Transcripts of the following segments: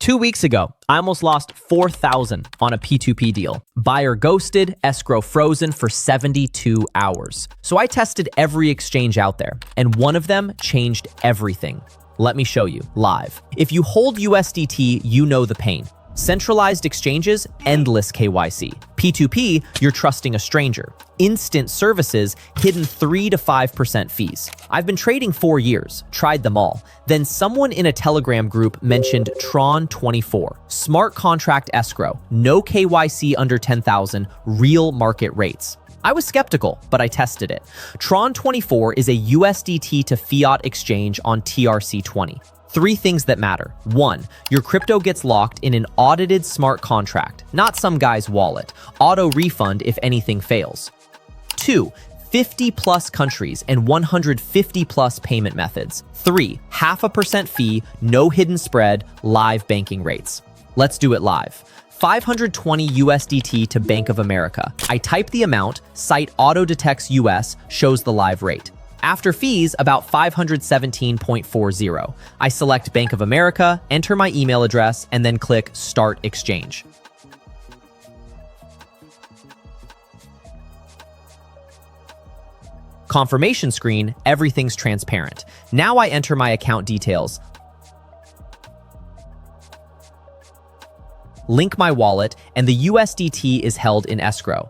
2 weeks ago, I almost lost $4,000 on a P2P deal. Buyer ghosted, escrow frozen for 72 hours. So I tested every exchange out there, and one of them changed everything. Let me show you live. If you hold USDT, you know the pain. Centralized exchanges, endless KYC. P2P, you're trusting a stranger. Instant services, hidden 3 to 5% fees. I've been trading 4 years, tried them all. Then someone in a Telegram group mentioned TRC20, smart contract escrow, no KYC under 10,000, real market rates. I was skeptical, but I tested it. TRC20 is a USDT to fiat exchange on TRC20. 3 things that matter. 1, your crypto gets locked in an audited smart contract, not some guy's wallet. Auto refund if anything fails. 2, 50 plus countries and 150 plus payment methods. 3, 0.5% fee, no hidden spread, live banking rates. Let's do it live. 520 USDT to Bank of America. I type the amount, site auto detects US, shows the live rate. After fees, about 517.40. I select Bank of America, enter my email address, and then click Start Exchange. Confirmation screen, everything's transparent. Now I enter my account details, link my wallet, and the USDT is held in escrow.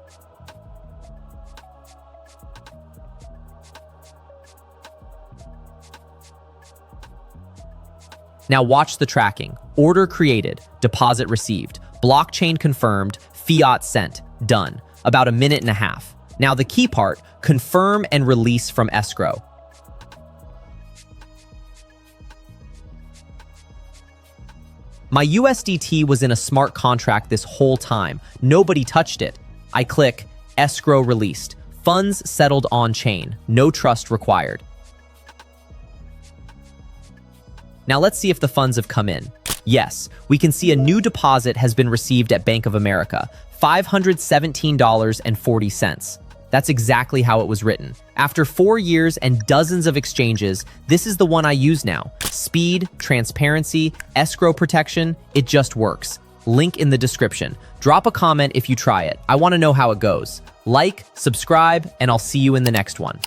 Now watch the tracking. Order created, deposit received, blockchain confirmed, fiat sent, done. About 1.5 minutes. Now the key part, confirm and release from escrow. My USDT was in a smart contract this whole time. Nobody touched it. I click escrow released. Funds settled on chain. No trust required. Now let's see if the funds have come in. Yes, we can see a new deposit has been received at Bank of America, $517.40. That's exactly how it was written. After 4 years and dozens of exchanges, this is the one I use now. Speed, transparency, escrow protection, it just works. Link in the description. Drop a comment if you try it. I want to know how it goes. Like, subscribe, and I'll see you in the next one.